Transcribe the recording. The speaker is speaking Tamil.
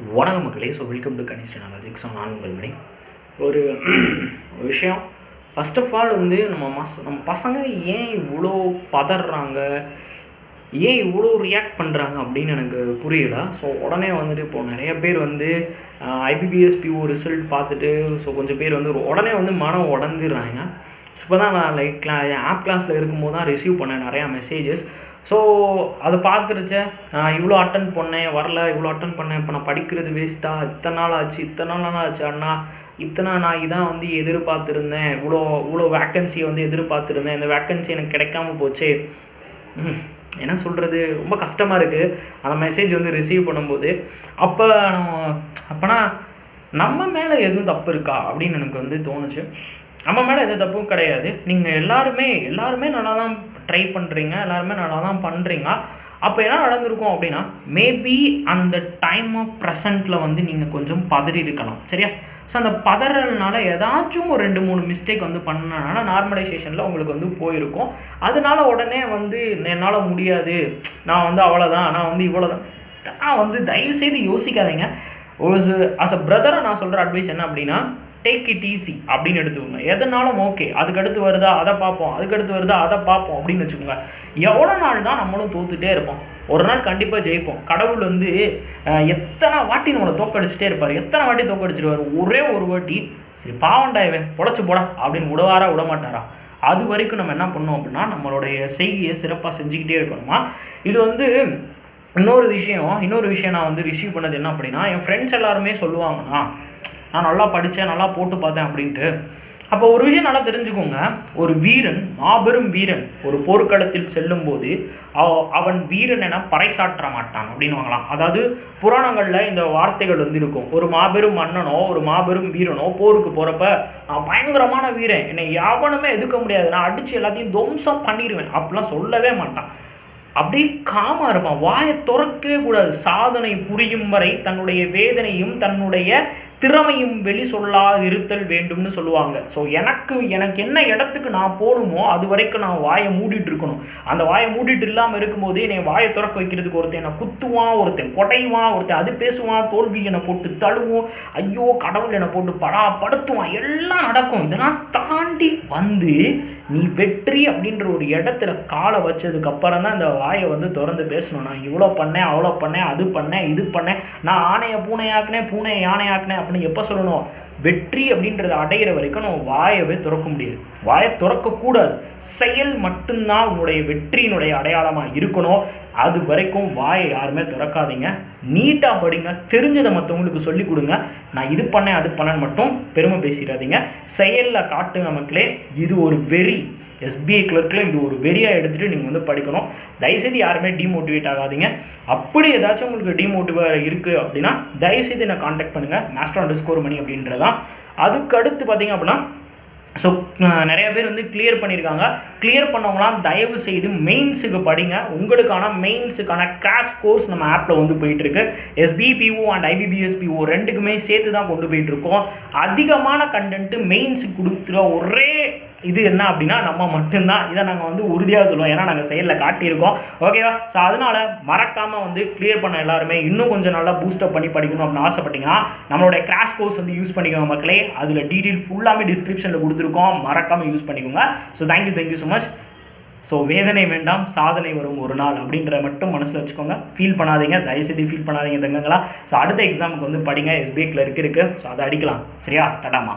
வணக்கம் மக்களே. So welcome to kaneeshreenalogics. நான் உங்கள் மணி. ஒரு விஷயம், ஃபர்ஸ்ட் ஆஃப் ஆல் வந்து நம்ம பசங்க ஏன் இவ்வளோ பதறாங்க, ஏன் இவ்வளோ ரியாக்ட் பண்ணுறாங்க அப்படின்னு எனக்கு புரியல. ஸோ உடனே வந்துட்டு இப்போது நிறைய பேர் வந்து ஐபிபிஎஸ் பிஓ ரிசல்ட் பார்த்துட்டு கொஞ்சம் பேர் வந்து உடனே வந்து மனம் உடஞ்சிடுறாங்க. ஸோ இப்போ தான் நான் ஆப் கிளாஸில் இருக்கும்போது தான் ரிசீவ் பண்ணேன் நிறையா மெசேஜஸ். ஸோ அதை பார்க்குறச்ச இவ்வளோ அட்டன் பண்ணேன், வரல, இவ்வளோ அட்டன் பண்ணேன், இப்போ நான் படிக்கிறது வேஸ்ட்டாக, இத்தனை நாள் ஆச்சு அண்ணா, நான் இதான் வந்து எதிர்பார்த்துருந்தேன், இவ்வளோ வேக்கன்சியை வந்து எதிர்பார்த்துருந்தேன், இந்த வேக்கன்சி எனக்கு கிடைக்காம போச்சு. என்ன சொல்கிறது, ரொம்ப கஷ்டமாக இருக்குது அந்த மெசேஜ் வந்து ரிசீவ் பண்ணும்போது. அப்போனா நம்ம மேலே எதுவும் தப்பு இருக்கா அப்படின்னு எனக்கு வந்து தோணுச்சு. நம்ம மேலே எதுவும் தப்பும் கிடையாது. நீங்கள் எல்லாருமே நல்லா தான் ட்ரை பண்ணுறீங்க, எல்லாருமே நல்லா தான் பண்ணுறீங்க. அப்போ என்ன நடந்திருக்கும் அப்படின்னா, மேபி அந்த டைம் ஆஃப் ப்ரெசண்ட்டில் வந்து நீங்கள் கொஞ்சம் பதறி இருக்கலாம், சரியா? ஸோ அந்த பதறல்னால ஏதாச்சும் ஒரு 2-3 மிஸ்டேக் வந்து பண்ணனால நார்மலைசேஷனில் உங்களுக்கு வந்து போயிருக்கும். அதனால உடனே வந்து என்னால் முடியாது, நான் வந்து அவ்வளோதான், நான் வந்து இவ்வளோதான், நான் வந்து தயவுசெய்து யோசிக்காதீங்க. அஸ் அ பிரதரை நான் சொல்கிற அட்வைஸ் என்ன அப்படின்னா, டேக் இட் ஈஸி அப்படின்னு எடுத்துக்கோங்க. எதனாலும் ஓகே, அதுக்கடுத்து வருதா அதை பார்ப்போம், அதுக்கடுத்து வருதா அதை பார்ப்போம் அப்படின்னு வச்சுக்கோங்க. எவ்வளோ நாள் தான் நம்மளும் தோத்துட்டே இருப்போம்? ஒரு நாள் கண்டிப்பாக ஜெயிப்போம். கடவுள் வந்து எத்தனை வாட்டி நம்மளை தோக்கடிச்சிட்டே இருப்பார், எத்தனை வாட்டி தோக்கடிச்சிடுவார். ஒரே ஒரு வாட்டி சரி பாவண்டாயவன் பொழைச்சி போடா அப்படின்னு விட மாட்டாரா? அது வரைக்கும் நம்ம என்ன பண்ணோம் அப்படின்னா, நம்மளுடைய செய்கையை சிறப்பாக செஞ்சுக்கிட்டே இருக்கணுமா. இது வந்து இன்னொரு விஷயம் நான் வந்து ரிசீவ் பண்ணது என்ன அப்படின்னா, என் ஃப்ரெண்ட்ஸ் எல்லாருமே சொல்லுவாங்கண்ணா, நான் நல்லா படித்தேன், நல்லா போட்டு பார்த்தேன் அப்படின்ட்டு. அப்போ ஒரு விஷயம் நல்லா தெரிஞ்சுக்கோங்க, ஒரு வீரன், மாபெரும் வீரன் ஒரு போர்க்களத்தில் செல்லும்போது அவன் வீரன் என பறைசாற்ற மாட்டான் அப்படின்னு வாங்கலாம். அதாவது புராணங்களில் இந்த வார்த்தைகள் வந்து இருக்கும். ஒரு மாபெரும் மன்னனோ ஒரு மாபெரும் வீரனோ போருக்கு போகிறப்ப, நான் பயங்கரமான வீரன், என்னை யாவனுமே எதுக்க முடியாது, நான் அடித்து எல்லாத்தையும் துவம்சம் பண்ணிடுவேன் அப்படிலாம் சொல்லவே மாட்டான். அப்படியே காமாக இருப்பான், வாயை திறக்கவே கூடாது. சாதனை புரியும் வரை தன்னுடைய வேதனையும் தன்னுடைய திறமையும் வெளி சொல்லாது இருத்தல் வேண்டும்னு சொல்லுவாங்க. ஸோ எனக்கு என்ன இடத்துக்கு நான் போகணுமோ அது வரைக்கும் நான் வாயை மூடிட்டு இருக்கணும். அந்த வாயை மூடிட்டு இல்லாமல் இருக்கும்போது என்னை வாயை திறக்க வைக்கிறதுக்கு ஒருத்தன் என்னை குத்துவான், ஒருத்தன் கொடைவான், ஒருத்தன் அது பேசுவான், தோல்வி என்னை போட்டு தழுவும், ஐயோ கடவுள் என்னை போட்டு படுத்துவான், எல்லாம் நடக்கும். இதெல்லாம் தாண்டி வந்து நீ வெற்றி அப்படின்ற ஒரு இடத்துல காலை வச்சதுக்கு அப்புறம் தான் இந்த வாயை வந்து திறந்து பேசணும். நான் இவ்வளோ பண்ணேன், அவ்வளோ பண்ணேன், அது பண்ணேன், இது பண்ணேன், நான் ஆணையை பூனையாக்குனேன், பூனையை யானையாக்குனேன் அப்படின்னு எப்போ சொல்லணும்? வெற்றி அப்படின்றத அடையிற வரைக்கும் நம்ம வாயவே திறக்க முடியாது, வாயை திறக்கக்கூடாது. செயல் மட்டும்தான் உன்னுடைய வெற்றியினுடைய அடையாளமாக இருக்கணும். அது வரைக்கும் வாயை யாருமே திறக்காதீங்க. நீட்டாக படிங்க, தெரிஞ்சதை மற்றவங்களுக்கு சொல்லிக் கொடுங்க. நான் இது பண்ணேன் அது பண்ணேன்னு மட்டும் பெருமை பேசிடாதீங்க, செயலில் காட்டுங்க மக்களே. இது ஒரு வெறி, எஸ்பிஐ கிளர்க்கில் இது ஒரு வெறியாக எடுத்துகிட்டு நீங்கள் வந்து படிக்கணும். தயவுசெய்து யாருமே டிமோட்டிவேட் ஆகாதீங்க. அப்படி ஏதாச்சும் உங்களுக்கு டிமோட்டிவேட் இருக்குது அப்படின்னா தயவுசெய்து என்னை காண்டாக்ட் பண்ணுங்கள், master_money அப்படின்றதான். அதுக்கு அடுத்து பார்த்தீங்க அப்படின்னா, ஸோ நிறைய பேர் வந்து கிளியர் பண்ணியிருக்காங்க. கிளியர் பண்ணவங்களாம் தயவு செய்து மெயின்ஸுக்கு படிங்க. உங்களுக்கான மெயின்ஸுக்கான கிராஷ் கோர்ஸ் நம்ம ஆப்பில் வந்து போயிட்டுருக்கு. எஸ்பிபிஓ அண்ட் ஐபிபிஎஸ்பிஓ ரெண்டுக்குமே சேர்த்து தான் கொண்டு போயிட்டுருக்கோம். அதிகமான கண்டென்ட்டு மெயின்ஸுக்கு கொடுத்துற ஒரே இது என்ன அப்படின்னா நம்ம மட்டும்தான். இதை நாங்கள் வந்து உறுதியாக சொல்லுவோம், ஏன்னா நாங்கள் செயலில் காட்டியிருக்கோம், ஓகேவா? ஸோ அதனால் மறக்காமல் வந்து கிளியர் பண்ண எல்லாருமே இன்னும் கொஞ்சம் நல்லா பூஸ்டப் பண்ணி படிக்கணும் அப்படின்னு ஆசைப்பட்டீங்கன்னா நம்மளுடைய கிராஷ் கோர்ஸ் வந்து யூஸ் பண்ணிக்கோங்க மக்களே. அதில் டீட்டெயில் ஃபுல்லாமே டிஸ்கிரிப்ஷனில் கொடுத்துருக்கோம், மறக்காமல் யூஸ் பண்ணிக்கோங்க. So thank you so much. So வேதனை வேண்டாம், சாதனை வரும் ஒரு நாள் அப்படின்ற மட்டும் மனசில் வச்சுக்கோங்க. ஃபீல் பண்ணாதீங்க, தயவுசெய்து ஃபீல் பண்ணாதீங்க தங்கங்களா. ஸோ அடுத்த எக்ஸாமுக்கு வந்து படிங்க, எஸ்பிஐ கிளர்க் இருக்குது, ஸோ அதை அடிக்கலாம், சரியா? டாடாமா.